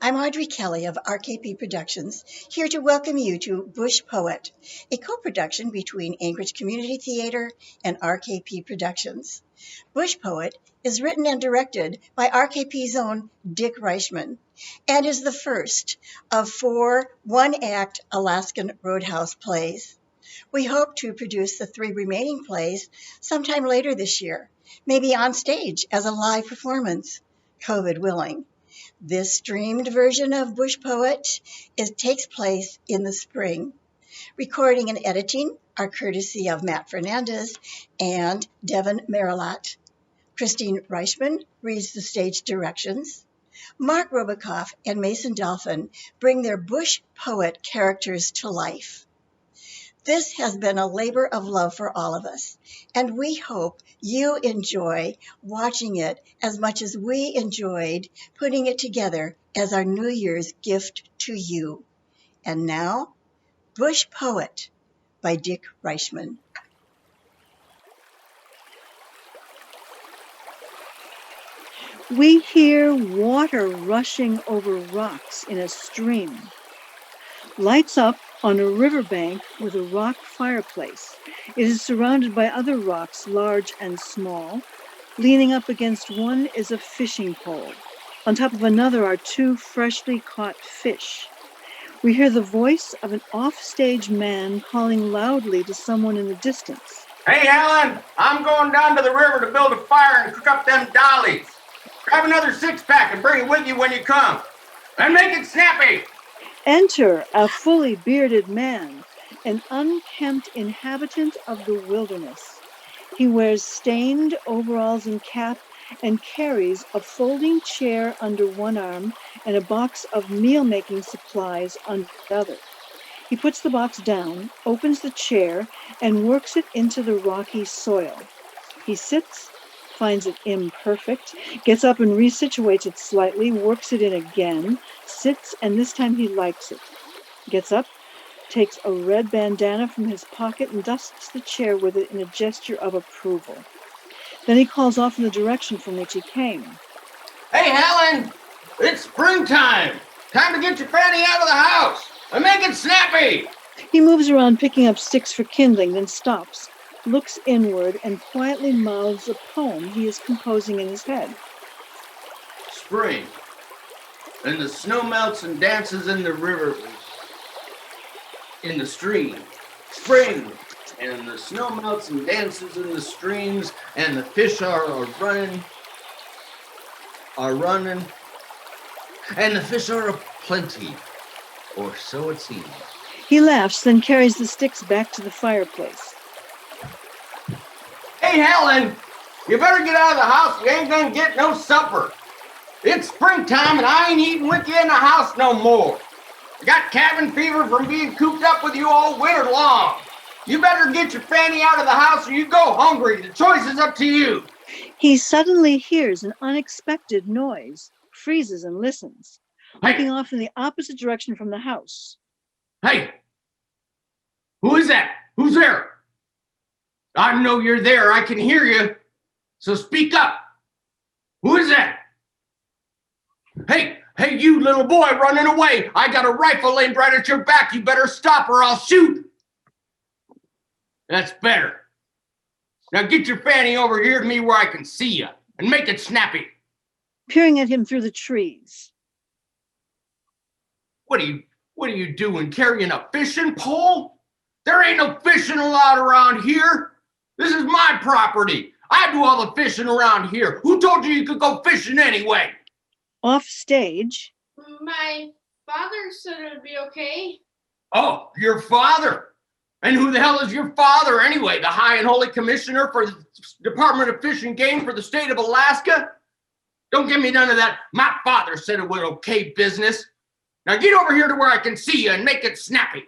I'm Audrey Kelly of RKP Productions, here to welcome you to Bush Poet, a co-production between Anchorage Community Theater and RKP Productions. Bush Poet is written and directed by RKP's own Dick Reichman and is the first of 4 one-act Alaskan Roadhouse plays. We hope to produce the 3 remaining plays sometime later this year, maybe on stage as a live performance, COVID willing. This streamed version of Bush Poet takes place in the spring. Recording and editing are courtesy of Matt Fernandez and Devin Marilat. Christine Reichman reads the stage directions. Mark Robokoff and Mason Dolphin bring their Bush Poet characters to life. This has been a labor of love for all of us, and we hope you enjoy watching it as much as we enjoyed putting it together as our New Year's gift to you. And now, Bush Poet by Dick Reichman. We hear water rushing over rocks in a stream. Lights up on a riverbank with a rock fireplace. It is surrounded by other rocks, large and small. Leaning up against one is a fishing pole. On top of another are 2 freshly caught fish. We hear the voice of an offstage man calling loudly to someone in the distance. Hey, Alan, I'm going down to the river to build a fire and cook up them dollies. Grab another 6-pack and bring it with you when you come. And make it snappy. Enter a fully bearded man, an unkempt inhabitant of the wilderness. He wears stained overalls and cap and carries a folding chair under one arm and a box of meal-making supplies under the other. He puts the box down, opens the chair, and works it into the rocky soil. He sits, finds it imperfect, gets up and resituates it slightly, works it in again, sits, and this time he likes it. Gets up, takes a red bandana from his pocket and dusts the chair with it in a gesture of approval. Then he calls off in the direction from which he came. Hey, Alan, it's springtime. Time to get your fanny out of the house and make it snappy. He moves around picking up sticks for kindling, then stops, looks inward, and quietly mouths a poem he is composing in his head. Spring, and the snow melts and dances in the river, in the stream. Spring, and the snow melts and dances in the streams, and the fish are running, and the fish are aplenty, or so it seems. He laughs, then carries the sticks back to the fireplace. Hey, Helen, you better get out of the house. You ain't gonna get no supper. It's springtime and I ain't eating with you in the house no more. I got cabin fever from being cooped up with you all winter long. You better get your fanny out of the house or you go hungry. The choice is up to you. He suddenly hears an unexpected noise, freezes and listens, looking off in the opposite direction from the house. Hey, who is that? Who's there? I know you're there. I can hear you. So speak up. Who is that? Hey, you little boy running away. I got a rifle aimed right at your back. You better stop or I'll shoot. That's better. Now get your fanny over here to me where I can see you and make it snappy. Peering at him through the trees. What are you doing? Carrying a fishing pole? There ain't no fishing allowed around here. This is my property. I do all the fishing around here. Who told you could go fishing anyway? Off stage. My father said it would be okay. Oh, your father? And who the hell is your father anyway? The High and Holy Commissioner for the Department of Fish and Game for the state of Alaska? Don't give me none of that. My father said it was okay business. Now get over here to where I can see you and make it snappy.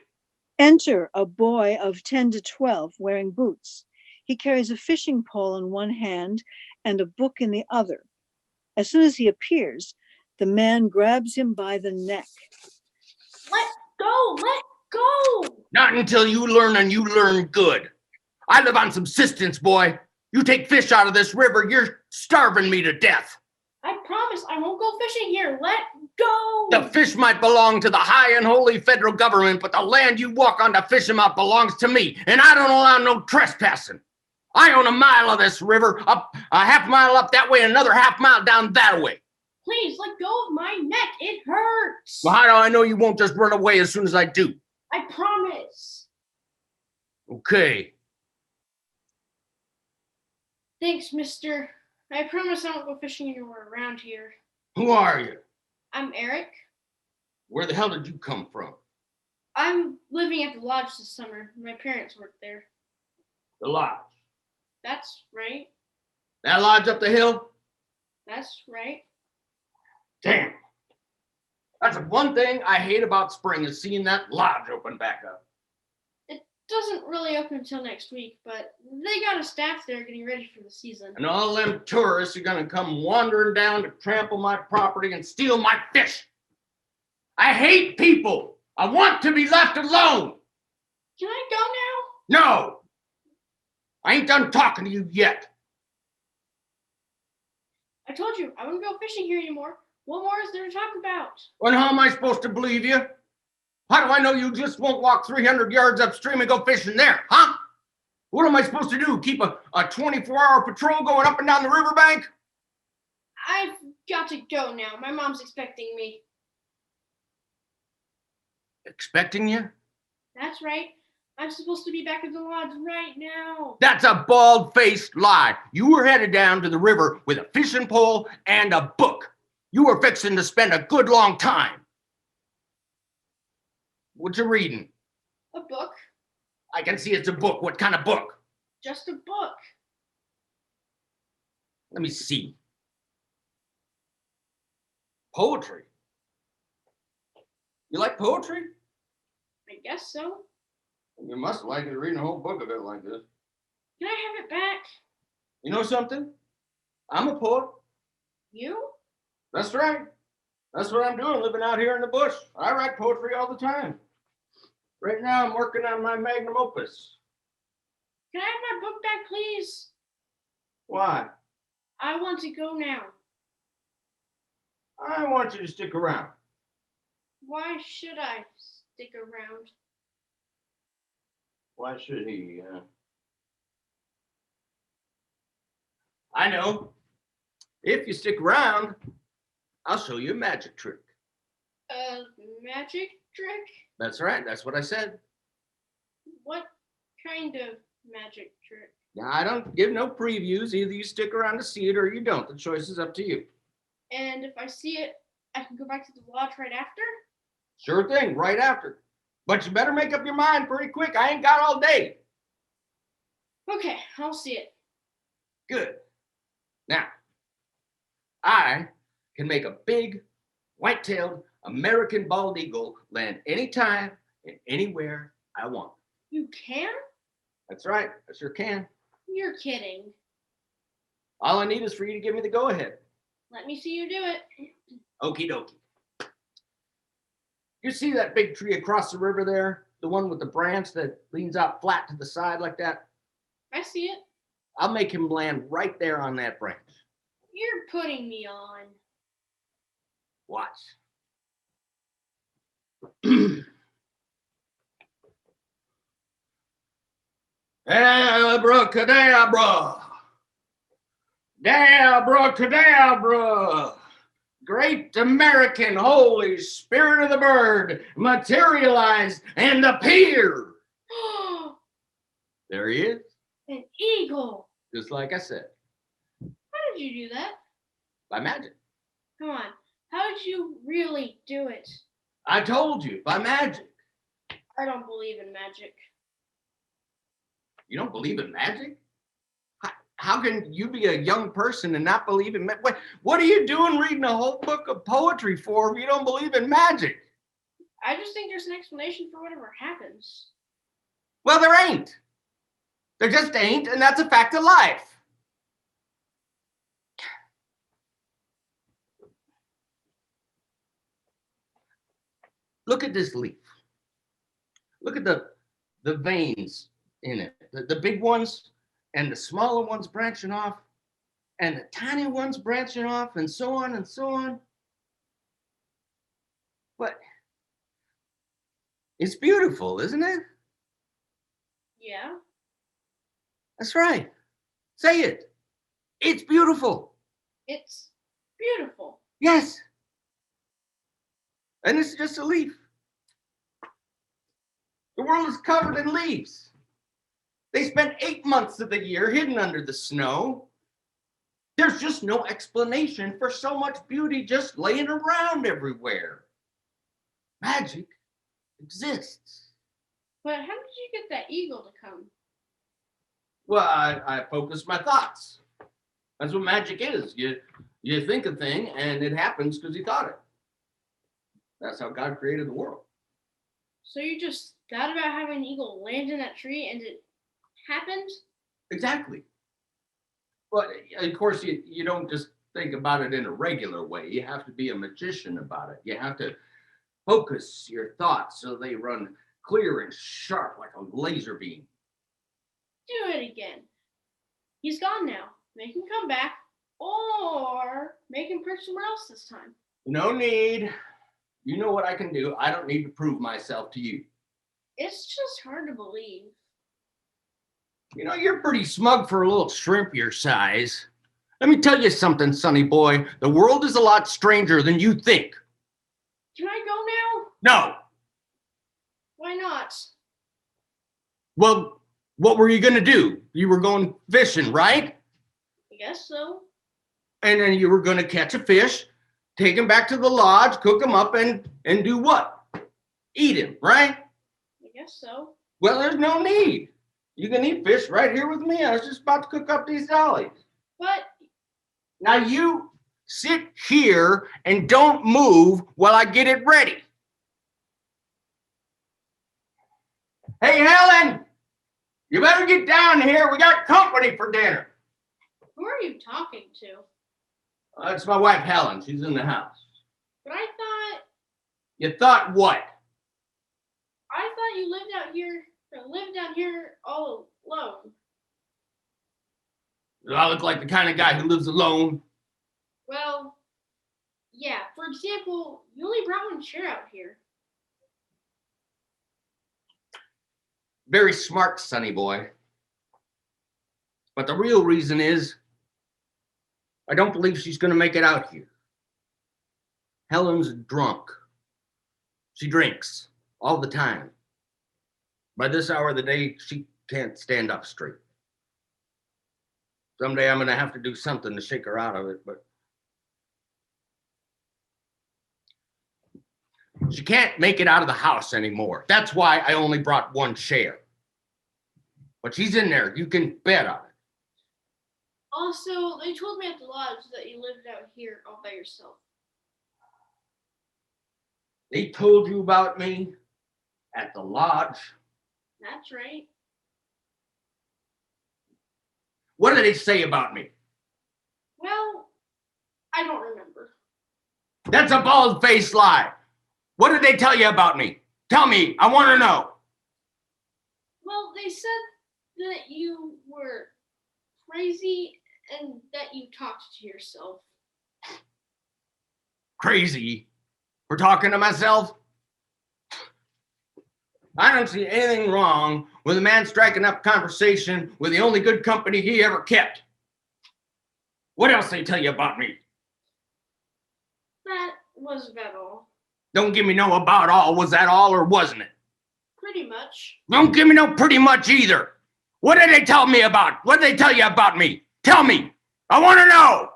Enter a boy of 10 to 12 wearing boots. He carries a fishing pole in one hand and a book in the other. As soon as he appears, the man grabs him by the neck. Let go! Let go! Not until you learn, and you learn good. I live on subsistence, boy. You take fish out of this river, you're starving me to death. I promise I won't go fishing here. Let go. The fish might belong to the high and holy federal government, but the land you walk on to fish them out belongs to me, and I don't allow no trespassing. I own a mile of this river, up a half mile up that way, and another half mile down that way. Please let go of my neck. It hurts. Well, how do I know you won't just run away as soon as I do? I promise. Okay. Thanks, mister. I promise I won't go fishing anywhere around here. Who are you? I'm Eric. Where the hell did you come from? I'm living at the lodge this summer. My parents work there. The lodge. That's right. That lodge up the hill? That's right. Damn. That's the one thing I hate about spring is seeing that lodge open back up. It doesn't really open until next week, but they got a staff there getting ready for the season. And all them tourists are gonna come wandering down to trample my property and steal my fish. I hate people. I want to be left alone. Can I go now? No. I ain't done talking to you yet. I told you I wouldn't go fishing here anymore. What more is there to talk about? Well, how am I supposed to believe you? How do I know you just won't walk 300 yards upstream and go fishing there, huh? What am I supposed to do? Keep a 24-hour patrol going up and down the riverbank? I've got to go now. My mom's expecting me. Expecting you? That's right. I'm supposed to be back at the lodge right now. That's a bald-faced lie. You were headed down to the river with a fishing pole and a book. You were fixing to spend a good long time. What you reading? A book? I can see it's a book. What kind of book? Just a book. Let me see. Poetry. You like poetry? I guess so. You must like it reading a whole book of it like this. Can I have it back? You know something? I'm a poet. You? That's right. That's what I'm doing, living out here in the bush. I write poetry all the time. Right now, I'm working on my magnum opus. Can I have my book back, please? Why? I want to go now. I want you to stick around. Why should I stick around? Why should he? I know. If you stick around, I'll show you a magic trick. A magic trick? That's right. That's what I said. What kind of magic trick? Now, I don't give no previews. Either you stick around to see it or you don't. The choice is up to you. And if I see it, I can go back to the lodge right after? Sure thing, right after. But you better make up your mind pretty quick. I ain't got all day. Okay, I'll see it. Good. Now, I can make a big, white-tailed American bald eagle land anytime and anywhere I want. You can? That's right. I sure can. You're kidding. All I need is for you to give me the go-ahead. Let me see you do it. Okie dokie. You see that big tree across the river there? The one with the branch that leans out flat to the side like that? I see it. I'll make him land right there on that branch. You're putting me on. Watch. Abracadabra. Abracadabra. Great American Holy Spirit of the bird materialized and appeared. There he is. An eagle. Just like I said. How did you do that? By magic. Come on. How did you really do it? I told you, by magic. I don't believe in magic. You don't believe in magic? How can you be a young person and not believe in magic? What are you doing reading a whole book of poetry for if you don't believe in magic? I just think there's an explanation for whatever happens. Well, there ain't. There just ain't, and that's a fact of life. Look at this leaf. Look at the veins in it. The big ones and the smaller ones branching off. and the tiny ones branching off, and so on and so on. But it's beautiful, isn't it? Yeah. That's right. Say it. It's beautiful. It's beautiful. Yes. And it's just a leaf. The world is covered in leaves. They spend 8 months of the year hidden under the snow. There's just no explanation for so much beauty just laying around everywhere. Magic exists. But how did you get that eagle to come? Well, I focus my thoughts. That's what magic is. You think a thing and it happens because you thought it. That's how God created the world. So you just thought about having an eagle land in that tree and it happened? Exactly. But of course, you don't just think about it in a regular way. You have to be a magician about it. You have to focus your thoughts so they run clear and sharp like a laser beam. Do it again. He's gone now. Make him come back, or make him perch somewhere else this time. No need. You know what I can do. I don't need to prove myself to you. It's just hard to believe. You know, you're pretty smug for a little shrimp your size. Let me tell you something, sonny boy. The world is a lot stranger than you think. Can I go now? No. Why not? Well, what were you going to do? You were going fishing, right? I guess so. And then you were going to catch a fish, take him back to the lodge, cook him up, and do what? Eat him, right? I guess so. Well, there's no need. You can eat fish right here with me. I was just about to cook up these dollies. But Now you sit here and don't move while I get it ready. Hey, Helen, you better get down here. We got company for dinner. who are you talking to? That's my wife, Helen. She's in the house. But I thought You thought what? you lived down here all alone. Do I look like the kind of guy who lives alone? Well, yeah. For example, you only brought one chair out here. Very smart, sonny boy. But the real reason is, I don't believe she's going to make it out here. Helen's drunk. She drinks all the time. By this hour of the day, she can't stand up straight. Someday I'm going to have to do something to shake her out of it, but she can't make it out of the house anymore. That's why I only brought one chair. But she's in there. You can bet on it. Also, they told me at the lodge that you lived out here all by yourself. They told you about me at the lodge. That's right. What did they say about me? Well, I don't remember. That's a bald-faced lie. What did they tell you about me? Tell me. I want to know. Well, they said that you were crazy and that you talked to yourself. Crazy for talking to myself? I don't see anything wrong with a man striking up conversation with the only good company he ever kept. What else they tell you about me? That was about all. Don't give me no about all. Was that all or wasn't it? Pretty much. Don't give me no pretty much either. What did they tell me about? What did they tell you about me? Tell me. I want to know.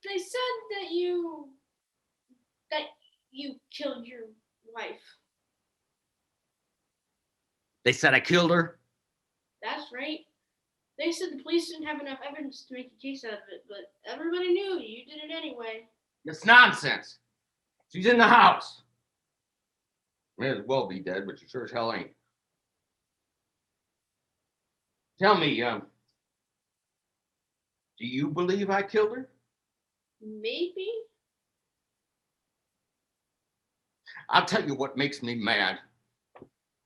They said that you killed your wife. They said I killed her. That's right. They said the police didn't have enough evidence to make a case out of it, but everybody knew you did it anyway. It's nonsense. She's in the house. May as well be dead, but she sure as hell ain't. Tell me, do you believe I killed her? Maybe? I'll tell you what makes me mad.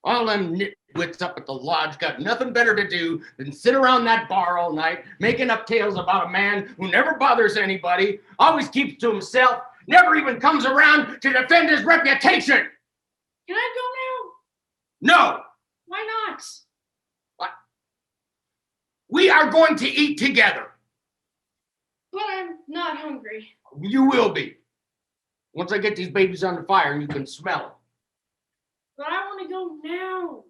All them nitwits up at the lodge got nothing better to do than sit around that bar all night, making up tales about a man who never bothers anybody, always keeps to himself, never even comes around to defend his reputation. Can I go No, now? Why not? we are going to eat together. But I'm not hungry. You will be. Once I get these babies on the fire and you can smell them. But I want to go now.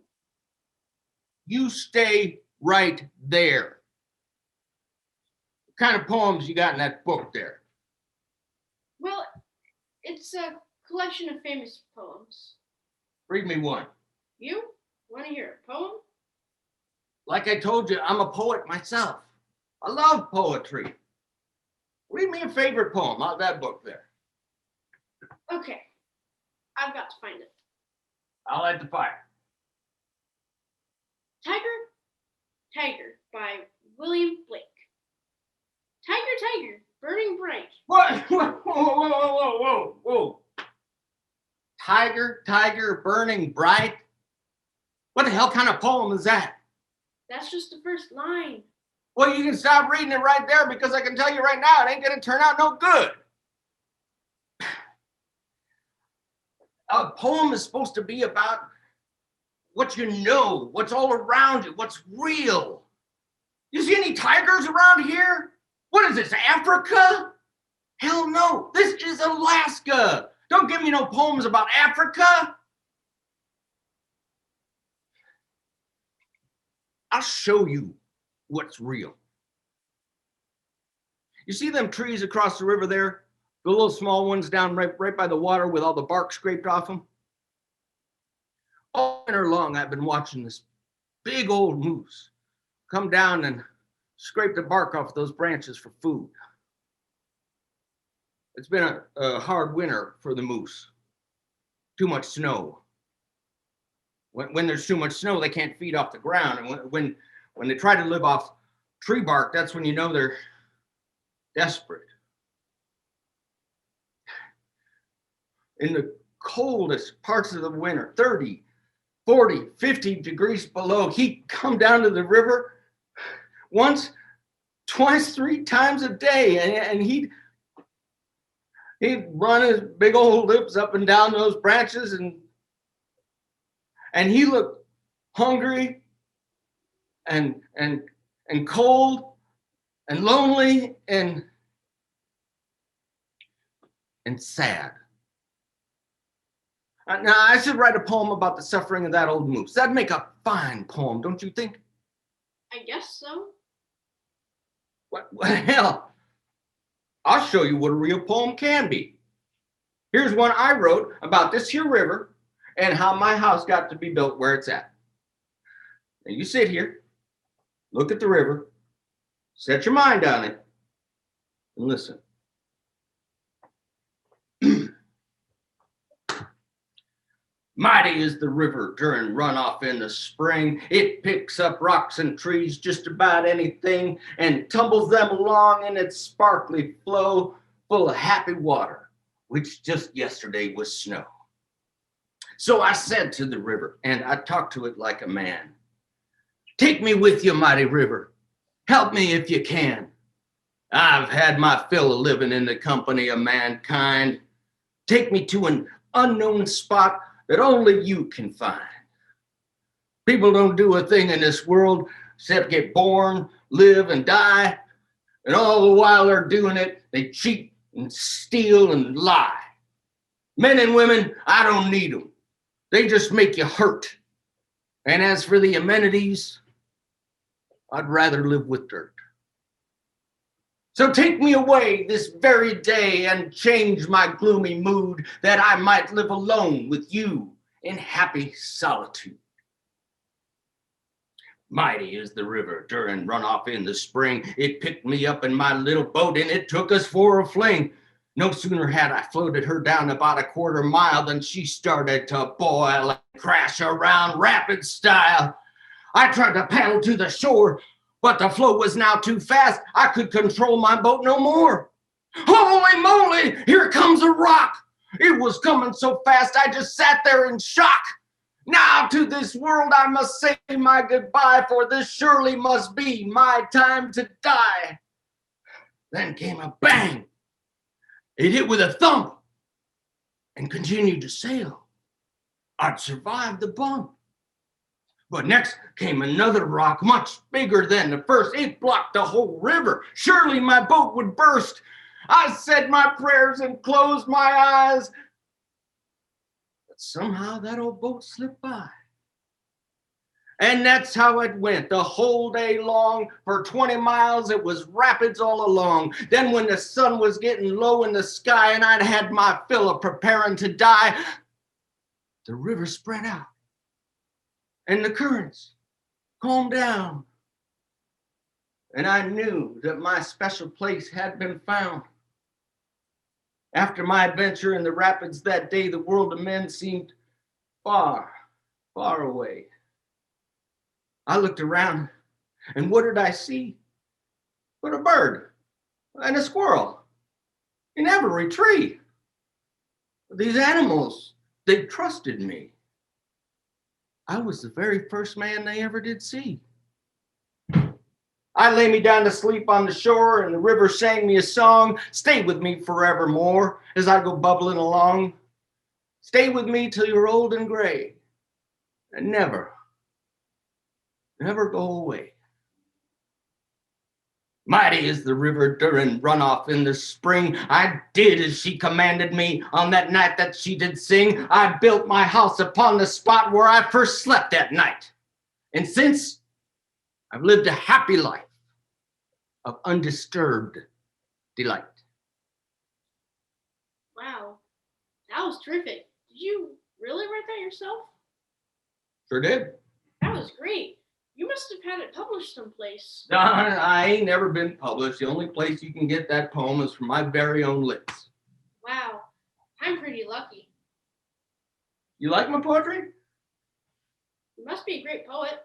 You stay right there. What kind of poems you got in that book there? Well, it's a collection of famous poems. Read me one. You want to hear a poem? Like I told you, I'm a poet myself. I love poetry. Read me a favorite poem out of that book there. Okay, I've got to find it. I'll light the fire. Tiger by William Blake. Tiger, burning bright. What? Whoa. Tiger, burning bright? What the hell kind of poem is that? That's just the first line. Well, you can stop reading it right there because I can tell you right now, it ain't going to turn out no good. A poem is supposed to be about what you know, what's all around you, what's real. You see any tigers around here? What is this, Africa? Hell no, this is Alaska. Don't give me no poems about Africa. I'll show you what's real. You see them trees across the river there? The little small ones down right by the water with all the bark scraped off them? All winter long, I've been watching this big old moose come down and scrape the bark off those branches for food. It's been a hard winter for the moose. Too much snow. When there's too much snow, they can't feed off the ground. And when they try to live off tree bark, that's when you know they're desperate. In the coldest parts of the winter, 30, 40, 50 degrees below, he'd come down to the river once, twice, 3 times a day, and he'd run his big old lips up and down those branches, and he looked hungry and cold and lonely and sad. Now, I should write a poem about the suffering of that old moose. That'd make a fine poem, don't you think? I guess so. Well, hell, I'll show you what a real poem can be. Here's one I wrote about this here river and how my house got to be built where it's at. Now you sit here, look at the river, set your mind on it, and listen. Mighty is the river during runoff in the spring. It picks up rocks and trees, just about anything, and tumbles them along in its sparkly flow, full of happy water, which just yesterday was snow. So I said to the river, and I talked to it like a man, take me with you, mighty river. Help me if you can. I've had my fill of living in the company of mankind. Take me to an unknown spot that only you can find. People don't do a thing in this world except get born, live, and die. And all the while they're doing it, they cheat and steal and lie. Men and women, I don't need them. They just make you hurt. And as for the amenities, I'd rather live with dirt. So take me away this very day and change my gloomy mood that I might live alone with you in happy solitude. Mighty is the river during runoff in the spring. It picked me up in my little boat and it took us for a fling. No sooner had I floated her down about a quarter mile than she started to boil and crash around rapid style. I tried to paddle to the shore, but the flow was now too fast. I could control my boat no more. Holy moly, here comes a rock. It was coming so fast, I just sat there in shock. Now to this world I must say my goodbye, for this surely must be my time to die. Then came a bang. It hit with a thump and continued to sail. I'd survived the bump. But next came another rock, much bigger than the first. It blocked the whole river. Surely my boat would burst. I said my prayers and closed my eyes. But somehow that old boat slipped by. And that's how it went the whole day long. For 20 miles, it was rapids all along. Then when the sun was getting low in the sky and I'd had my fill of preparing to die, the river spread out and the currents calmed down. And I knew that my special place had been found. After my adventure in the rapids that day, the world of men seemed far, far away. I looked around, and what did I see? But a bird and a squirrel in every tree. These animals, they trusted me. I was the very first man they ever did see. I lay me down to sleep on the shore, and the river sang me a song. Stay with me forevermore as I go bubbling along. Stay with me till you're old and gray, and never go away. Mighty is the river during runoff in the spring. I did as she commanded me on that night that she did sing. I built my house upon the spot where I first slept that night. And since, I've lived a happy life of undisturbed delight. Wow, that was terrific. Did you really write that yourself? Sure did. That was great. You must have had it published someplace. I ain't never been published. The only place you can get that poem is from my very own lips. Wow, I'm pretty lucky. You like my poetry? You must be a great poet.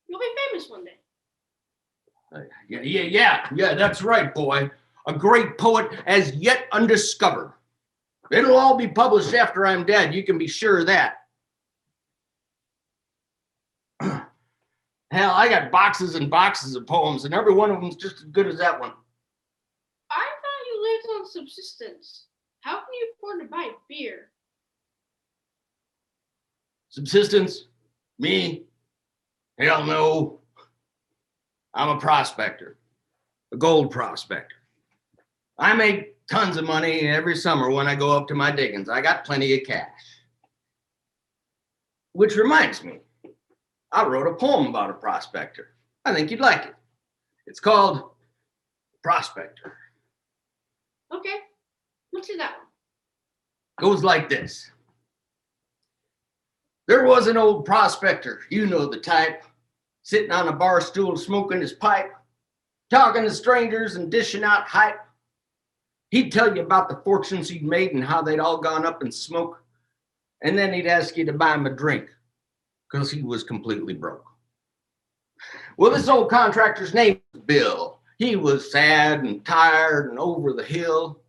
You'll be famous one day. Yeah, that's right, boy. A great poet as yet undiscovered. It'll all be published after I'm dead. You can be sure of that. Hell, I got boxes and boxes of poems, and every one of them's just as good as that one. I thought you lived on subsistence. How can you afford to buy beer? Subsistence? Me? Hell no. I'm a prospector, a gold prospector. I make tons of money every summer when I go up to my diggings. I got plenty of cash. Which reminds me, I wrote a poem about a prospector. I think you'd like it. It's called Prospector. Okay, let's do that one. Goes like this. There was an old prospector, you know the type, sitting on a bar stool smoking his pipe, talking to strangers and dishing out hype. He'd tell you about the fortunes he'd made and how they'd all gone up in smoke. And then he'd ask you to buy him a drink because he was completely broke. Well, this old contractor's name was Bill. He was sad and tired and over the hill.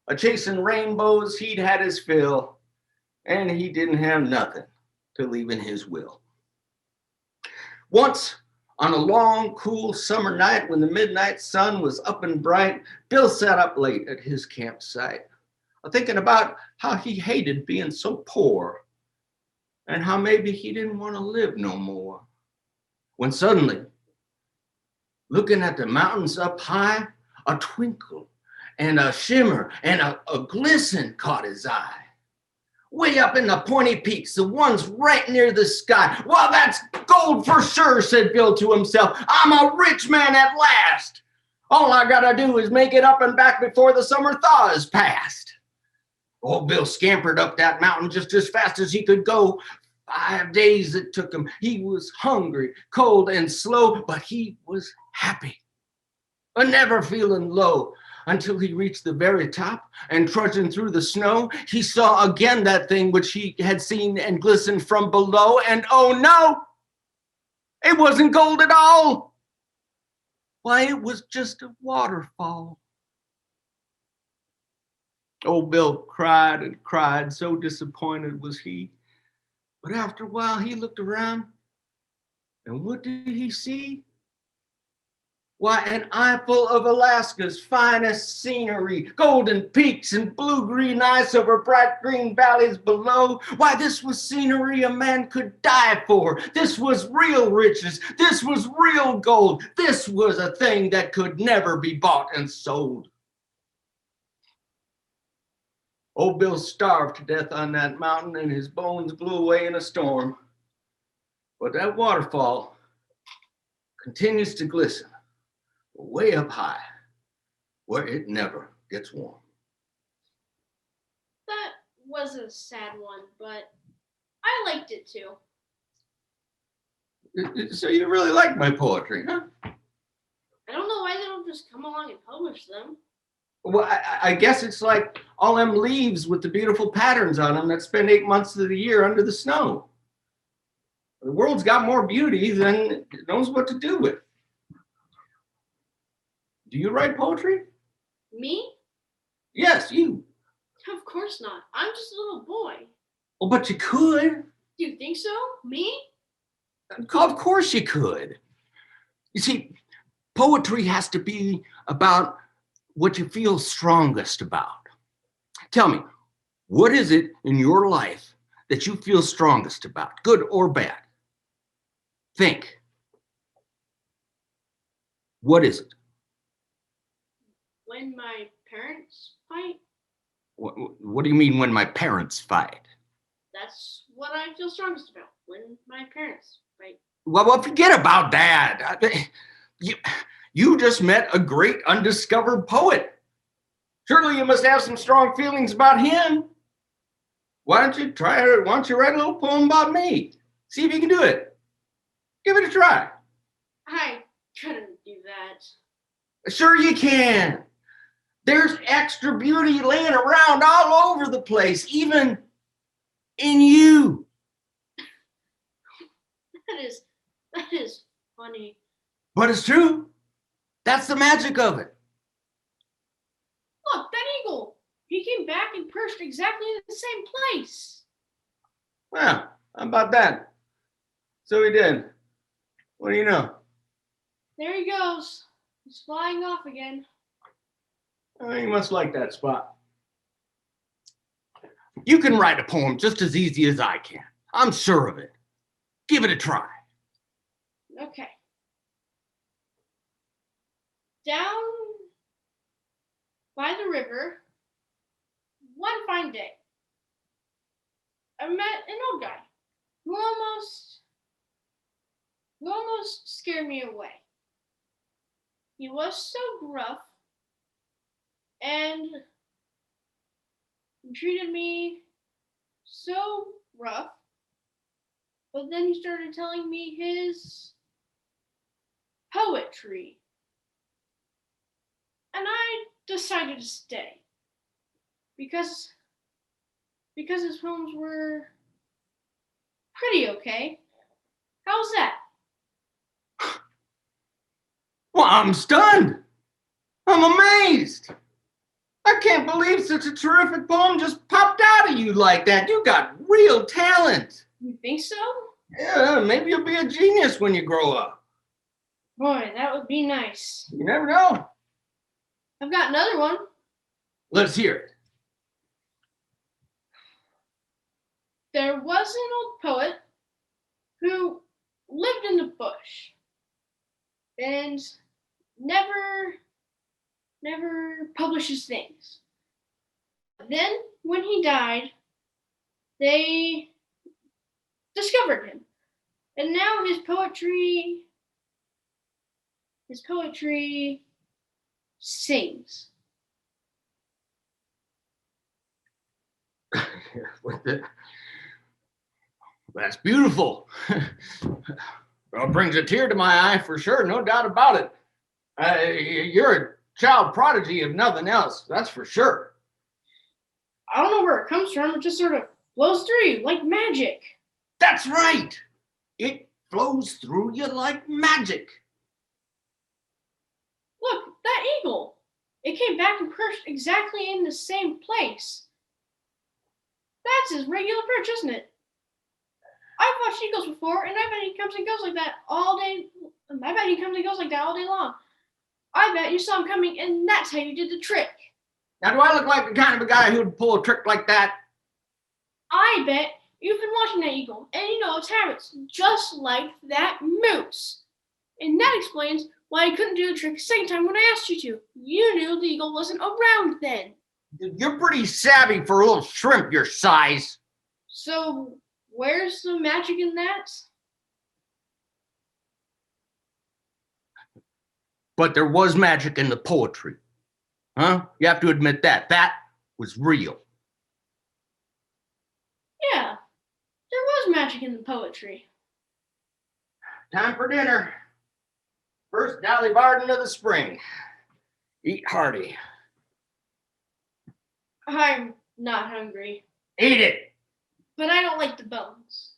A chasing rainbows, he'd had his fill, and he didn't have nothing to leave in his will. Once, on a long, cool summer night when the midnight sun was up and bright, Bill sat up late at his campsite, thinking about how he hated being so poor and how maybe he didn't want to live no more. When suddenly, looking at the mountains up high, a twinkle and a shimmer and a glisten caught his eye. Way up in the pointy peaks, the ones right near the sky. Well, that's gold for sure, said Bill to himself. I'm a rich man at last. All I gotta do is make it up and back before the summer thaw is past. Old Bill scampered up that mountain just as fast as he could go. 5 days it took him. He was hungry, cold, and slow, but he was happy, never feeling low. Until he reached the very top and trudging through the snow, he saw again that thing which he had seen and glistened from below. And oh no, it wasn't gold at all. Why, it was just a waterfall. Old Bill cried and cried, so disappointed was he. But after a while, he looked around, and what did he see? Why, an eyeful of Alaska's finest scenery, golden peaks and blue-green ice over bright green valleys below. Why, this was scenery a man could die for. This was real riches. This was real gold. This was a thing that could never be bought and sold. Old Bill starved to death on that mountain, and his bones blew away in a storm. But that waterfall continues to glisten way up high, where it never gets warm. That was a sad one, but I liked it too. So you really like my poetry, huh? I don't know why they don't just come along and publish them. Well, I guess it's like all them leaves with the beautiful patterns on them that spend 8 months of the year under the snow. The world's got more beauty than it knows what to do with. Do you write poetry? Me? Yes, you. Of course not. I'm just a little boy. Well, but you could. Do you think so? Me? Of course you could. You see, poetry has to be about what you feel strongest about. Tell me, what is it in your life that you feel strongest about, good or bad? Think. What is it? When my parents fight? What do you mean when my parents fight? That's what I feel strongest about. When my parents fight. Well, forget about that. You just met a great undiscovered poet. Surely you must have some strong feelings about him. Why don't you write a little poem about me? See if you can do it. Give it a try. I couldn't do that. Sure you can. There's extra beauty laying around all over the place, even in you. That is funny. But it's true. That's the magic of it. Look, that eagle. He came back and perched exactly in the same place. Well, how about that? So he did. What do you know? There he goes. He's flying off again. Oh, you must like that spot. You can write a poem just as easy as I can. I'm sure of it. Give it a try. Okay. Down by the river, one fine day, I met an old guy who almost scared me away. He was so gruff and he treated me so rough, but then he started telling me his poetry. And I decided to stay because his poems were pretty okay. How's that? Well, I'm stunned. I'm amazed. I can't believe such a terrific poem just popped out of you like that. You got real talent. You think so? Yeah, maybe you'll be a genius when you grow up. Boy, that would be nice. You never know. I've got another one. Let's hear it. There was an old poet who lived in the bush and never publishes things. Then, when he died, they discovered him. And now his poetry sings. That's beautiful. Well, it brings a tear to my eye for sure, no doubt about it. You're a child prodigy if nothing else, that's for sure. I don't know where it comes from. It just sort of flows through you like magic. That's right. It flows through you like magic. Look, that eagle. It came back and perched exactly in the same place. That's his regular perch, isn't it? I've watched eagles before, and I bet he comes and goes like that all day. I bet he comes and goes like that all day long. I bet you saw him coming, and that's how you did the trick. Now, do I look like the kind of a guy who would pull a trick like that? I bet you've been watching that eagle, and you know its habits, just like that moose. And that explains why I couldn't do the trick the second time when I asked you to. You knew the eagle wasn't around then. You're pretty savvy for a little shrimp your size. So, where's the magic in that? But there was magic in the poetry. Huh? You have to admit that. That was real. Yeah, there was magic in the poetry. Time for dinner. First Dolly Varden of the spring. Eat hearty. I'm not hungry, Eat it. but I don't like the bones.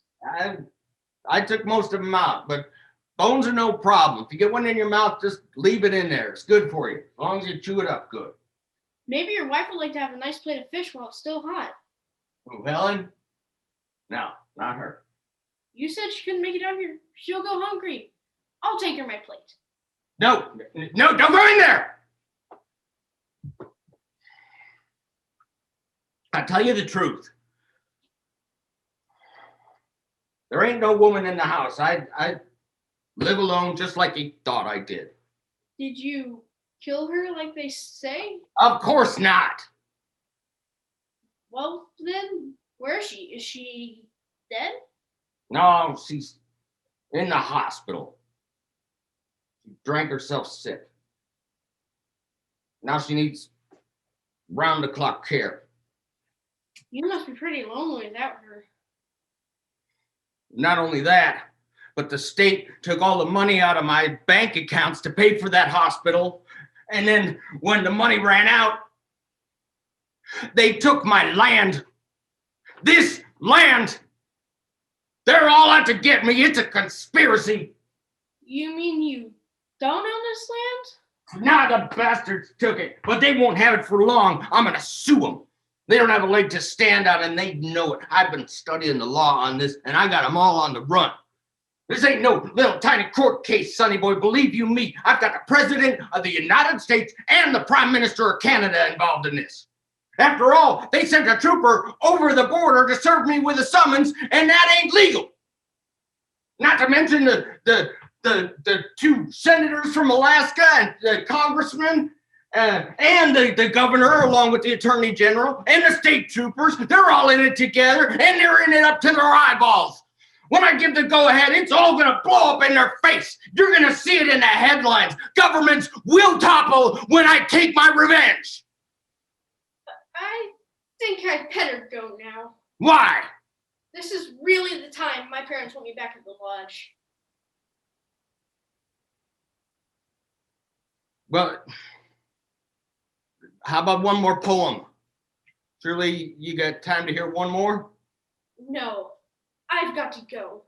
I took most of them out, but bones are no problem. If you get one in your mouth, just leave it in there. It's good for you, as long as you chew it up good. Maybe your wife would like to have a nice plate of fish while it's still hot. Oh, Helen? No, not her. You said she couldn't make it out here. She'll go hungry. I'll take her my plate. No, don't go in there. I'll tell you the truth. There ain't no woman in the house. I live alone just like you thought I did. Did you kill her like they say? Of course not. Well, then, where is she? Is she dead? No, she's in the hospital. She drank herself sick. Now she needs round-the-clock care. You must be pretty lonely without her. Not only that, but the state took all the money out of my bank accounts to pay for that hospital. And then when the money ran out, they took my land. This land! They're all out to get me. It's a conspiracy. You mean you don't own this land? Now the bastards took it, but they won't have it for long. I'm going to sue them. They don't have a leg to stand on, and they know it. I've been studying the law on this, and I got them all on the run. This ain't no little tiny court case, sonny boy. Believe you me, I've got the President of the United States and the Prime Minister of Canada involved in this. After all, they sent a trooper over the border to serve me with a summons, and that ain't legal. Not to mention the two senators from Alaska and the congressman and the governor, along with the attorney general and the state troopers. They're all in it together, and they're in it up to their eyeballs. When I give the go-ahead, it's all going to blow up in their face. You're going to see it in the headlines. Governments will topple when I take my revenge. I think I'd better go now. Why? This is really the time my parents want me back at the lodge. Well, how about one more poem? Surely you got time to hear one more? No, I've got to go.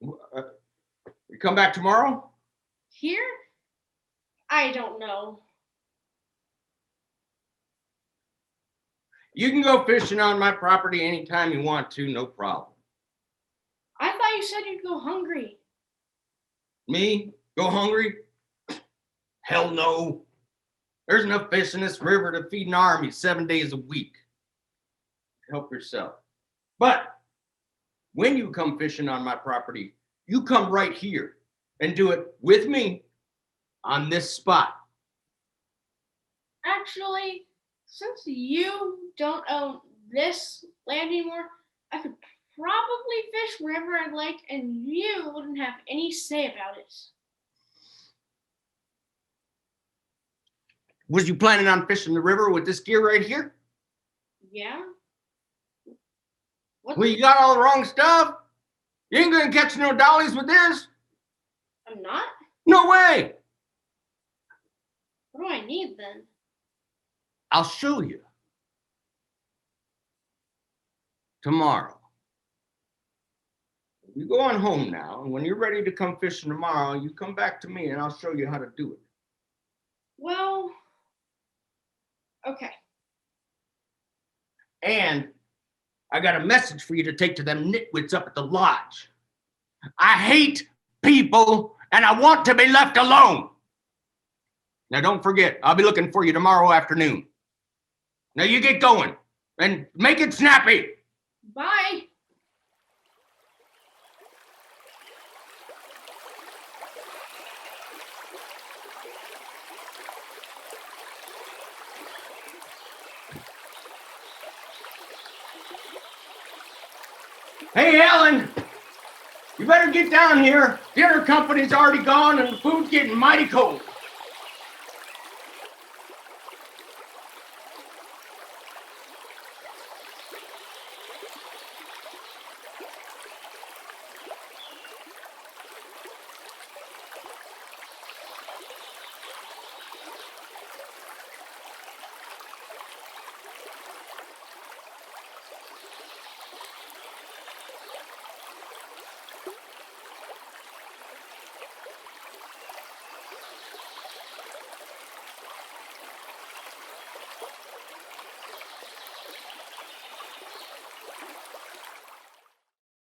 You come back tomorrow? Here? I don't know. You can go fishing on my property anytime you want to, no problem. I thought you said you'd go hungry. Me? Go hungry? Hell no. There's enough fish in this river to feed an army 7 days a week. Help yourself. But when you come fishing on my property, you come right here and do it with me on this spot. Actually, since you don't own this land anymore, I could probably fish wherever I'd like, and you wouldn't have any say about it. Was you planning on fishing the river with this gear right here? Yeah? What? Well, you got all the wrong stuff. You ain't gonna catch no dollies with this. I'm not? No way. What do I need then? I'll show you. Tomorrow. You go on home now, and when you're ready to come fishing tomorrow, you come back to me and I'll show you how to do it. Well, okay. And I got a message for you to take to them nitwits up at the lodge. I hate people, and I want to be left alone. Now, don't forget, I'll be looking for you tomorrow afternoon. Now, you get going, and make it snappy. Bye. Hey, Ellen, you better get down here. Dinner company's already gone and the food's getting mighty cold.